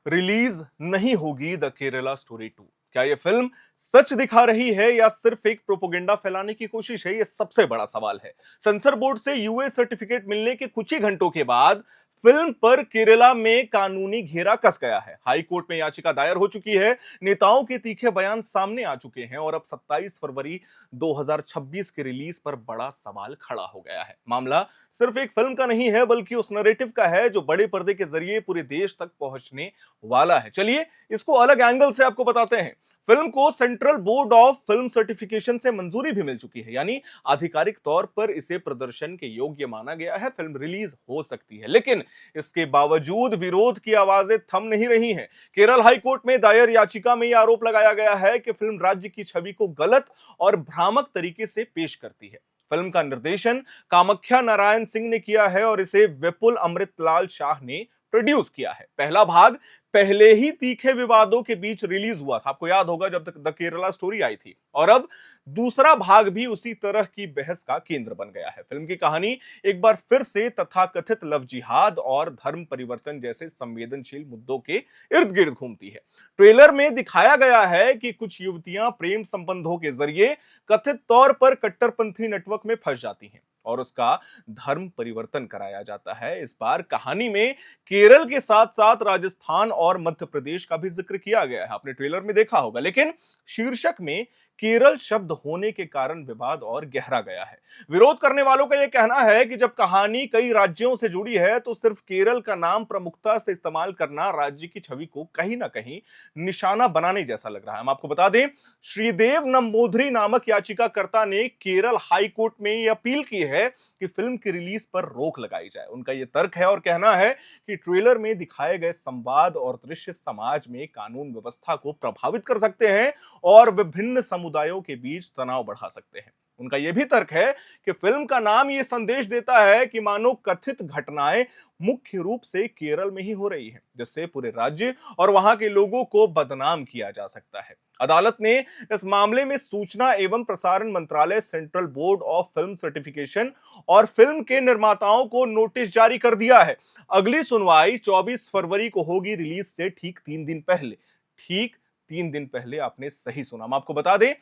Release नहीं होगी the Kerala story 2। क्या यह फिल्म सच दिखा रही है या सिर्फ एक प्रोपोगेंडा फैलाने की कोशिश है? यह सबसे बड़ा सवाल है। सेंसर बोर्ड से यूए सर्टिफिकेट मिलने के कुछ ही घंटों के बाद फिल्म पर केरला में कानूनी घेरा कस गया है। हाई कोर्ट में याचिका दायर हो चुकी है, नेताओं के तीखे बयान सामने आ चुके हैं और अब 27 फरवरी 2026 के रिलीज पर बड़ा सवाल खड़ा हो गया है। मामला सिर्फ एक फिल्म का नहीं है, बल्कि उस नैरेटिव का है जो बड़े पर्दे के जरिए पूरे देश तक पहुंचने वाला है। चलिए इसको अलग एंगल से आपको बताते हैं। फिल्म को central board of film certification से मंजूरी भी मिल चुकी है, यानी आधिकारिक तौर पर इसे प्रदर्शन के योग्य माना गया है। फिल्म रिलीज हो सकती है, लेकिन इसके बावजूद विरोध की आवाजें थम नहीं रही हैं। केरल हाई कोर्ट में दायर याचिका में यह आरोप लगाया गया है कि फिल्म राज्य की छवि को गलत और भ्रामक तरीके से पेश करती है। फिल्म का निर्देशन कामाख्या नारायण सिंह ने किया है और इसे विपुल अमृतलाल शाह ने प्रोड्यूस किया है। पहला भाग पहले ही तीखे विवादों के बीच रिलीज हुआ था, आपको याद होगा जब तक द केरला स्टोरी आई थी, और अब दूसरा भाग भी उसी तरह की बहस का केंद्र बन गया है। फिल्म की कहानी एक बार फिर से तथाकथित लव जिहाद और धर्म परिवर्तन जैसे संवेदनशील मुद्दों के इर्द गिर्द घूमती है। ट्रेलर में दिखाया गया है कि कुछ युवतियां प्रेम संबंधों के जरिए कथित तौर पर कट्टरपंथी नेटवर्क में फंस जाती हैं और उसका धर्म परिवर्तन कराया जाता है। इस बार कहानी में केरल के साथ साथ राजस्थान और मध्य प्रदेश का भी जिक्र किया गया है, आपने ट्रेलर में देखा होगा, लेकिन शीर्षक में केरल शब्द होने के कारण विवाद और गहरा गया है। विरोध करने वालों का यह कहना है कि जब कहानी कई राज्यों से जुड़ी है तो सिर्फ केरल का नाम प्रमुखता से इस्तेमाल करना राज्य की छवि को कहीं ना कहीं निशाना बनाने जैसा लग रहा है। हम आपको बता दें, श्रीदेव नंबूदरी नामक याचिकाकर्ता ने केरल हाई कोर्ट में यह अपील की है कि फिल्म की रिलीज पर रोक लगाई जाए। उनका यह तर्क है और कहना है कि ट्रेलर में दिखाए गए संवाद और दृश्य समाज में कानून व्यवस्था को प्रभावित कर सकते हैं और विभिन्न समुदायों के बीच तनाव बढ़ा सकते हैं। उनका यह भी तर्क है कि फिल्म का नाम यह संदेश देता है कि मानो कथित घटनाएं मुख्य रूप से केरल में ही हो रही हैं, जिससे पूरे राज्य और वहां के लोगों को बदनाम किया जा सकता है। अदालत ने इस मामले में सूचना एवं प्रसारण मंत्रालय, central board of film certification और फिल्म के निर्माताओं को नोटिस जारी कर दिया है। अगली सुनवाई 24 फरवरी को होगी, रिलीज से ठीक 3 दिन पहले। ठीक 3 दिन पहले, आपने सही सुना। हम आपको बता दें,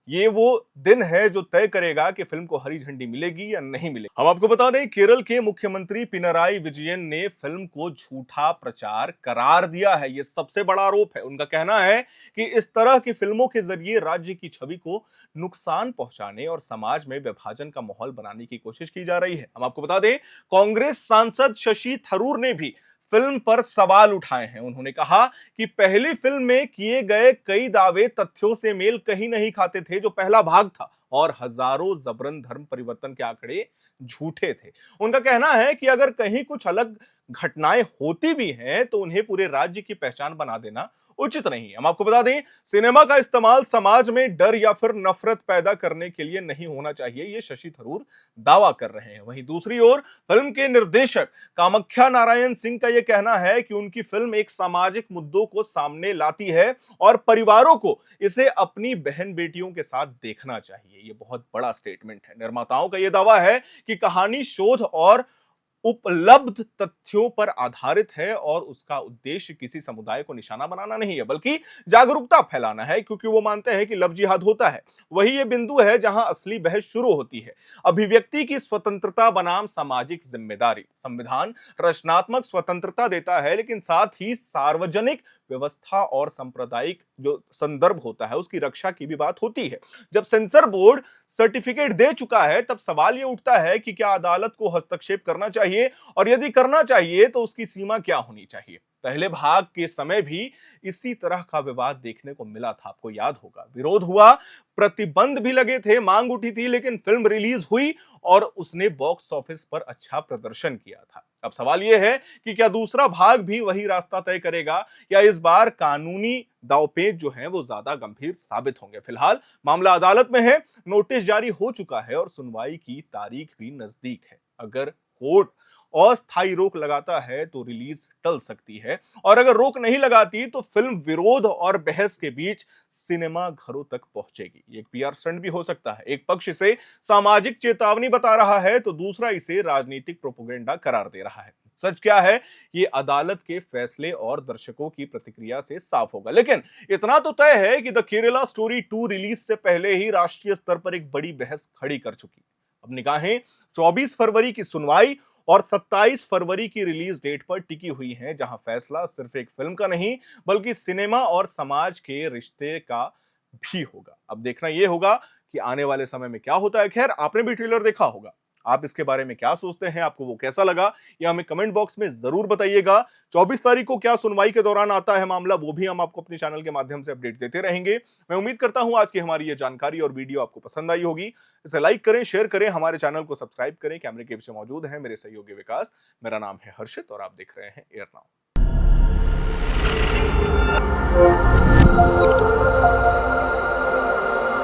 ये वो दिन है जो तय करेगा कि फिल्म को हरी झंडी मिलेगी या नहीं मिलेगी। हम आपको बता दें, केरल के मुख्यमंत्री पिनराई विजयन ने फिल्म को झूठा प्रचार करार दिया है। ये सबसे बड़ा आरोप है। उनका कहना है कि इस तरह की फिल्मों के जरिए राज्य की छवि को नुकसान पहुंचाने और समाज में विभाजन का माहौल बनाने की कोशिश की जा रही है। हम आपको बता दें, कांग्रेस सांसद शशि थरूर ने भी फिल्म पर सवाल उठाए हैं। उन्होंने कहा कि पहली फिल्म में किए गए कई दावे तथ्यों से मेल कहीं नहीं खाते थे जो पहला भाग था, और हजारों जबरन धर्म परिवर्तन के आंकड़े झूठे थे। उनका कहना है कि अगर कहीं कुछ अलग घटनाएं होती भी हैं तो उन्हें पूरे राज्य की पहचान बना देना उचित नहीं है। हम आपको बता दें, सिनेमा का इस्तेमाल समाज में डर या फिर नफरत पैदा करने के लिए नहीं होना चाहिए, ये शशि थरूर दावा कर रहे हैं। वहीं दूसरी ओर फिल्म के निर्देशक कामाख्या नारायण सिंह का यह कहना है कि उनकी फिल्म एक सामाजिक मुद्दों को सामने लाती है और परिवारों को इसे अपनी बहन बेटियों के साथ देखना चाहिए। यह बहुत बड़ा स्टेटमेंट है। निर्माताओं का यह दावा है कि कहानी शोध और उपलब्ध तथ्यों पर आधारित है और उसका उद्देश्य किसी समुदाय को निशाना बनाना नहीं है, बल्कि जागरूकता फैलाना है, क्योंकि वो मानते हैं कि लव जिहाद होता है वही ये बिंदु है जहां असली बहस शुरू होती है। अभिव्यक्ति की स्वतंत्रता बनाम सामाजिक जिम्मेदारी। संविधान रचनात्मक स्वतंत्रता देता है, लेकिन साथ ही सार्वजनिक व्यवस्था और सांप्रदायिक जो संदर्भ होता है उसकी रक्षा की भी बात होती है। जब सेंसर बोर्ड सर्टिफिकेट दे चुका है, तब सवाल यह उठता है कि क्या अदालत को हस्तक्षेप करना चाहिए, और यदि करना चाहिए तो उसकी सीमा क्या होनी चाहिए। पहले भाग के समय भी इसी तरह का विवाद देखने को मिला था, आपको याद होगा। विरोध हुआ, प्रतिबंध भी लगे थे, मांग उठी थी, लेकिन फिल्म रिलीज हुई और उसने बॉक्स ऑफिस पर अच्छा प्रदर्शन किया था। अब सवाल यह है कि क्या दूसरा भाग भी वही रास्ता तय करेगा, या इस बार कानूनी दांवपेच जो है वो ज्यादा गंभीर साबित होंगे। फिलहाल मामला अदालत में है, नोटिस जारी हो चुका है और सुनवाई की तारीख भी नजदीक है। अगर कोर्ट अस्थायी रोक लगाता है तो रिलीज टल सकती है, और अगर रोक नहीं लगाती तो फिल्म विरोध और बहस के बीच सिनेमा घरों तक पहुंचेगी। एक पीआर स्टंट भी हो सकता है। एक पक्ष इसे सामाजिक चेतावनी बता रहा है तो दूसरा इसे राजनीतिक प्रोपेगेंडा करार दे रहा है। सच क्या है, ये अदालत के फैसले और दर्शकों की प्रतिक्रिया से साफ होगा। लेकिन इतना तो तय है कि द केरला स्टोरी 2 रिलीज से पहले ही राष्ट्रीय स्तर पर एक बड़ी बहस खड़ी कर चुकी। अब निगाहें 24 फरवरी की सुनवाई और 27 फरवरी की रिलीज डेट पर टिकी हुई हैं, जहां फैसला सिर्फ एक फिल्म का नहीं बल्कि सिनेमा और समाज के रिश्ते का भी होगा। अब देखना यह होगा कि आने वाले समय में क्या होता है। खैर, आपने भी ट्रेलर देखा होगा, आप इसके बारे में क्या सोचते हैं, आपको वो कैसा लगा, या हमें कमेंट बॉक्स में जरूर बताइएगा। 24 तारीख को क्या सुनवाई के दौरान आता है मामला, वो भी हम आपको अपने चैनल के माध्यम से अपडेट देते रहेंगे। मैं उम्मीद करता हूं आज की हमारी ये जानकारी और वीडियो आपको पसंद आई होगी। इसे लाइक करें, शेयर करें, हमारे चैनल को सब्सक्राइब करें। कैमरे के पीछे मौजूद है मेरे सहयोगी विकास। मेरा नाम है हर्षित और आप देख रहे हैं एयर नाउ।